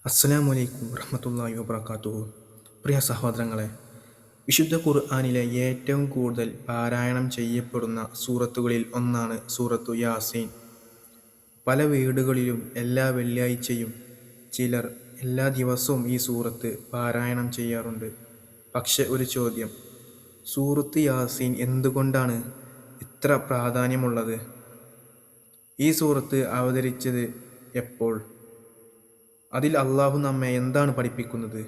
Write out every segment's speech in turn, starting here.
അസ്സലാമു അലൈക്കും വറഹ്മത്തുള്ളാഹി വബറകാതുഹു. പ്രിയ സഹോദരങ്ങളെ, വിശുദ്ധ ഖുർആനിലെ ഏറ്റവും കൂടുതൽ പാരായണം ചെയ്യപ്പെടുന്ന സൂറത്തുകളിൽ ഒന്നാണ് സൂറത്തു യാസീൻ. പല വീടുകളിലും എല്ലാ വെള്ളിയാഴ്ചയും ചിലർ എല്ലാ ദിവസവും ഈ സൂറത്ത് പാരായണം ചെയ്യാറുണ്ട്. പക്ഷെ ഒരു ചോദ്യം, സൂറത്ത് യാസീൻ എന്തുകൊണ്ടാണ് ഇത്ര പ്രാധാന്യമുള്ളത്? ഈ സൂറത്ത് അവതരിച്ചത് എപ്പോൾ? അതിൽ അള്ളാഹു നമ്മെ എന്താണ് പഠിപ്പിക്കുന്നത്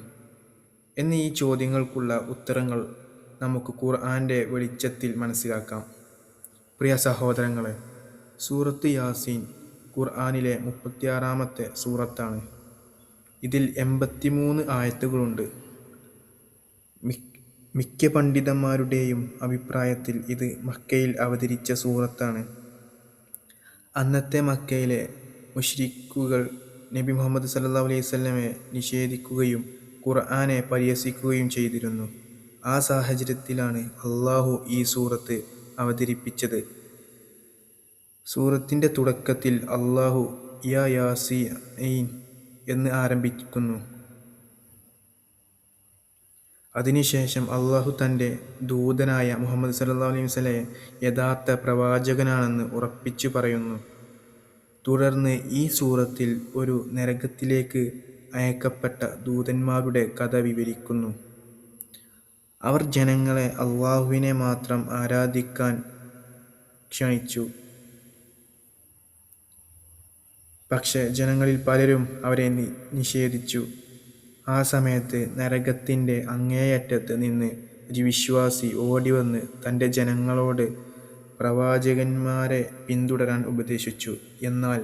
എന്നീ ചോദ്യങ്ങൾക്കുള്ള ഉത്തരങ്ങൾ നമുക്ക് ഖുർആന്റെ വെളിച്ചത്തിൽ മനസ്സിലാക്കാം. പ്രിയ സഹോദരങ്ങളെ, സൂറത്ത് യാസീൻ ഖുർആനിലെ 36-ാമത്തെ സൂറത്താണ്. ഇതിൽ 83 ആയത്തുകളുണ്ട്. മിക്ക പണ്ഡിതന്മാരുടെയും അഭിപ്രായത്തിൽ ഇത് മക്കയിൽ അവതരിച്ച സൂറത്താണ്. അന്നത്തെ മക്കയിലെ മുശ്രിക്കുകൾ നബി മുഹമ്മദ് സല്ലല്ലാഹു അലൈഹി വസല്ലമയെ നിഷേധിക്കുകയും ഖുർആനെ പരിഹസിക്കുകയും ചെയ്തിരുന്നു. ആ സാഹചര്യത്തിലാണ് അള്ളാഹു ഈ സൂറത്ത് അവതരിപ്പിച്ചത്. സൂറത്തിന്റെ തുടക്കത്തിൽ അള്ളാഹു യാ യാസീൻ എന്ന് ആരംഭിക്കുന്നു. അതിനുശേഷം അള്ളാഹു തന്റെ ദൂതനായ മുഹമ്മദ് സല്ലല്ലാഹു അലൈഹി വസല്ലമയെ യഥാർത്ഥ പ്രവാചകനാണെന്ന് ഉറപ്പിച്ചു പറയുന്നു. തുടർന്ന് ഈ സൂറത്തിൽ ഒരു നരകത്തിലേക്ക് അയക്കപ്പെട്ട ദൂതന്മാരുടെ കഥ വിവരിക്കുന്നു. അവർ ജനങ്ങളെ അള്ളാഹുവിനെ മാത്രം ആരാധിക്കാൻ ക്ഷണിച്ചു. പക്ഷെ ജനങ്ങളിൽ പലരും അവരെ നിഷേധിച്ചു. ആ സമയത്ത് നരകത്തിന്റെ അങ്ങേയറ്റത്ത് നിന്ന് ഒരു വിശ്വാസി ഓടിവന്ന് തന്റെ ജനങ്ങളോട് പ്രവാചകന്മാരെ പിന്തുടരാൻ ഉപദേശിച്ചു. എന്നാൽ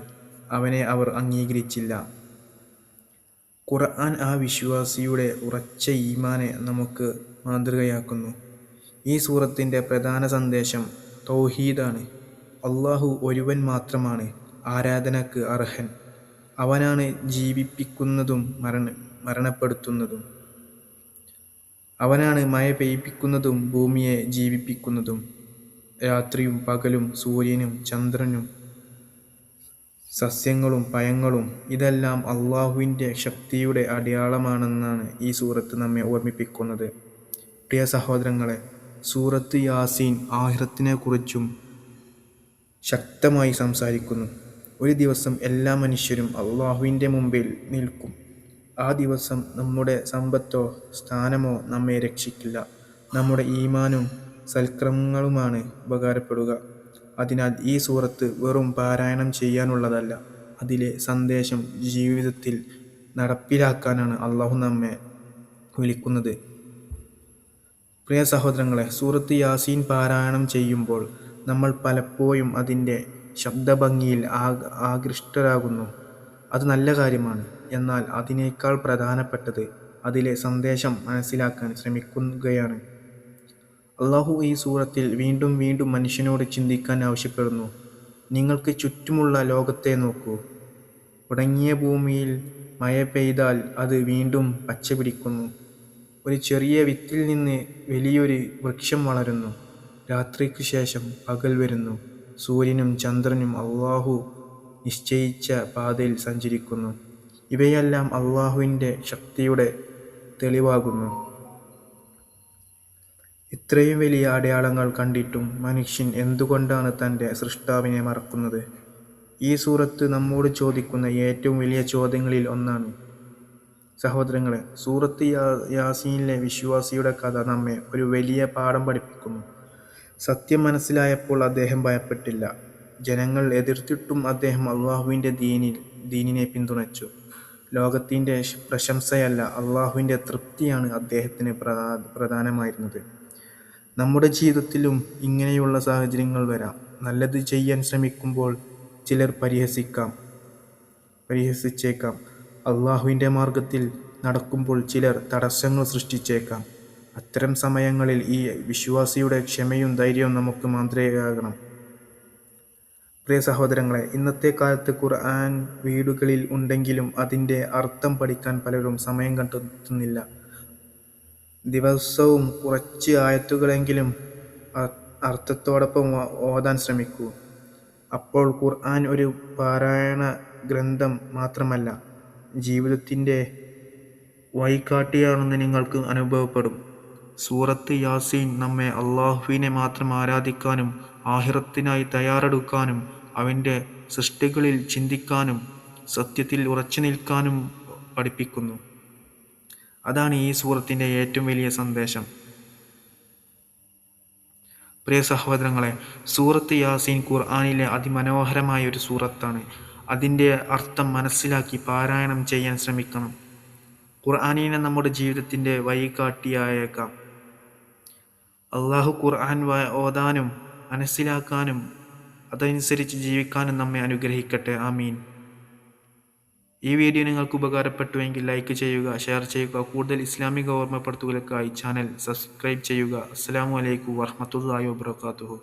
അവനെ അവർ അംഗീകരിച്ചില്ല. ഖുർആൻ ആ വിശ്വാസിയുടെ ഉറച്ച ഈമാനെ നമുക്ക് മാതൃകയാക്കുന്നു. ഈ സൂറത്തിന്റെ പ്രധാന സന്ദേശം തൗഹീദാണ്. അള്ളാഹു ഒരുവൻ മാത്രമാണ് ആരാധനക്ക് അർഹൻ. അവനാണ് ജീവിപ്പിക്കുന്നതും മരണപ്പെടുത്തുന്നതും. അവനാണ് മഴ പെയ്യിക്കുന്നതും ഭൂമിയെ ജീവിപ്പിക്കുന്നതും. രാത്രിയും പകലും സൂര്യനും ചന്ദ്രനും സസ്യങ്ങളും പഴങ്ങളും ഇതെല്ലാം അള്ളാഹുവിന്റെ ശക്തിയുടെ അടയാളമാണെന്നാണ് ഈ സൂറത്ത് നമ്മെ ഓർമ്മിപ്പിക്കുന്നത്. പ്രിയ സഹോദരങ്ങളെ, സൂറത്ത് യാസീൻ ആഖിറത്തിനെക്കുറിച്ചും ശക്തമായി സംസാരിക്കുന്നു. ഒരു ദിവസം എല്ലാ മനുഷ്യരും അള്ളാഹുവിന്റെ മുമ്പിൽ നിൽക്കും. ആ ദിവസം നമ്മുടെ സമ്പത്തോ സ്ഥാനമോ നമ്മെ രക്ഷിക്കില്ല. നമ്മുടെ ഈമാനും സൽക്കർമ്മങ്ങളുമാണ് ഉപകാരപ്പെടുക. അതിനാൽ ഈ സൂറത്ത് വെറും പാരായണം ചെയ്യാനുള്ളതല്ല, അതിലെ സന്ദേശം ജീവിതത്തിൽ നടപ്പിലാക്കാനാണ് അള്ളാഹു നമ്മെ വിളിക്കുന്നത്. പ്രിയ സഹോദരങ്ങളെ, സൂറത്ത് യാസീൻ പാരായണം ചെയ്യുമ്പോൾ നമ്മൾ പലപ്പോഴും അതിൻ്റെ ശബ്ദഭംഗിയിൽ ആകൃഷ്ടരാകുന്നു. അത് നല്ല കാര്യമാണ്. എന്നാൽ അതിനേക്കാൾ പ്രധാനപ്പെട്ടത് അതിലെ സന്ദേശം മനസ്സിലാക്കാൻ ശ്രമിക്കുകയാണ്. അള്ളാഹു ഈ സൂറത്തിൽ വീണ്ടും വീണ്ടും മനുഷ്യനോട് ചിന്തിക്കാൻ ആവശ്യപ്പെടുന്നു. നിങ്ങൾക്ക് ചുറ്റുമുള്ള ലോകത്തെ നോക്കൂ. ഉണങ്ങിയ ഭൂമിയിൽ മഴ പെയ്താൽ അത് വീണ്ടും പച്ച പിടിക്കുന്നു. ഒരു ചെറിയ വിത്തിൽ നിന്ന് വലിയൊരു വൃക്ഷം വളരുന്നു. രാത്രിക്ക് ശേഷം പകൽ വരുന്നു. സൂര്യനും ചന്ദ്രനും അള്ളാഹു നിശ്ചയിച്ച പാതയിൽ സഞ്ചരിക്കുന്നു. ഇവയെല്ലാം അള്ളാഹുവിൻ്റെ ശക്തിയുടെ തെളിവാകുന്നു. ഇത്രയും വലിയ അടയാളങ്ങൾ കണ്ടിട്ടും മനുഷ്യൻ എന്തുകൊണ്ടാണ് തൻ്റെ സൃഷ്ടാവിനെ മറക്കുന്നത്? ഈ സൂറത്ത് നമ്മോട് ചോദിക്കുന്ന ഏറ്റവും വലിയ ചോദ്യങ്ങളിൽ ഒന്നാണ്. സഹോദരങ്ങളെ, സൂറത്ത് യാസീനിലെ വിശ്വാസിയുടെ കഥ നമ്മെ ഒരു വലിയ പാഠം പഠിപ്പിക്കുന്നു. സത്യം മനസ്സിലായപ്പോൾ അദ്ദേഹം ഭയപ്പെട്ടില്ല. ജനങ്ങൾ എതിർത്തിട്ടും അദ്ദേഹം അള്ളാഹുവിൻ്റെ ദീനിനെ പിന്തുണച്ചു. ലോകത്തിൻ്റെ പ്രശംസയല്ല, അള്ളാഹുവിൻ്റെ തൃപ്തിയാണ് അദ്ദേഹത്തിന് പ്രധാനമായിരുന്നത്. നമ്മുടെ ജീവിതത്തിലും ഇങ്ങനെയുള്ള സാഹചര്യങ്ങൾ വരാം. നല്ലത് ചെയ്യാൻ ശ്രമിക്കുമ്പോൾ ചിലർ പരിഹസിച്ചേക്കാം. അള്ളാഹുവിൻ്റെ മാർഗത്തിൽ നടക്കുമ്പോൾ ചിലർ തടസ്സങ്ങൾ സൃഷ്ടിച്ചേക്കാം. അത്തരം സമയങ്ങളിൽ ഈ വിശ്വാസിയുടെ ക്ഷമയും ധൈര്യവും നമുക്ക് മാതൃകയാകണം. പ്രിയ സഹോദരങ്ങളെ, ഇന്നത്തെ കാലത്ത് ഖുർആൻ വീടുകളിൽ ഉണ്ടെങ്കിലും അതിൻ്റെ അർത്ഥം പഠിക്കാൻ പലരും സമയം കണ്ടെത്തുന്നില്ല. ദിവസവും കുറച്ച് ആയത്തുകളെങ്കിലും അർത്ഥത്തോടൊപ്പം ഓതാൻ ശ്രമിക്കൂ. അപ്പോൾ ഖുർആൻ ഒരു പാരായണ ഗ്രന്ഥം മാത്രമല്ല, ജീവിതത്തിൻ്റെ വഴികാട്ടിയാണെന്ന് നിങ്ങൾക്ക് അനുഭവപ്പെടും. സൂറത്ത് യാസീൻ നമ്മെ അള്ളാഹുവിനെ മാത്രം ആരാധിക്കാനും ആഖിറത്തിനായി തയ്യാറെടുക്കാനും അവൻ്റെ സൃഷ്ടികളിൽ ചിന്തിക്കാനും സത്യത്തിൽ ഉറച്ചു നിൽക്കാനും പഠിപ്പിക്കുന്നു. അതാണ് ഈ സൂറത്തിൻ്റെ ഏറ്റവും വലിയ സന്ദേശം. പ്രിയ സഹോദരങ്ങളെ, സൂറത്ത് യാസീൻ ഖുർആനിലെ അതിമനോഹരമായ ഒരു സൂറത്താണ്. അതിൻ്റെ അർത്ഥം മനസ്സിലാക്കി പാരായണം ചെയ്യാൻ ശ്രമിക്കണം. ഖുർആനിനെ നമ്മുടെ ജീവിതത്തിൻ്റെ വഴികാട്ടിയായേക്കാം. അള്ളാഹു ഖുർആൻ ഓതാനും മനസ്സിലാക്കാനും അതനുസരിച്ച് ജീവിക്കാനും നമ്മെ അനുഗ്രഹിക്കട്ടെ. ആമീൻ. ഈ വീഡിയോ നിങ്ങൾക്ക് ഉപകാരപ്പെട്ടുവെങ്കിൽ ലൈക്ക് ചെയ്യുക, ഷെയർ ചെയ്യുക. കൂടുതൽ ഇസ്ലാമിക ഓർമ്മപ്പെടുത്തലുകൾക്കായി ചാനൽ സബ്സ്ക്രൈബ് ചെയ്യുക. അസ്സലാമു അലൈക്കും വറഹ്മത്തുള്ളാഹി വബറകാതുഹു.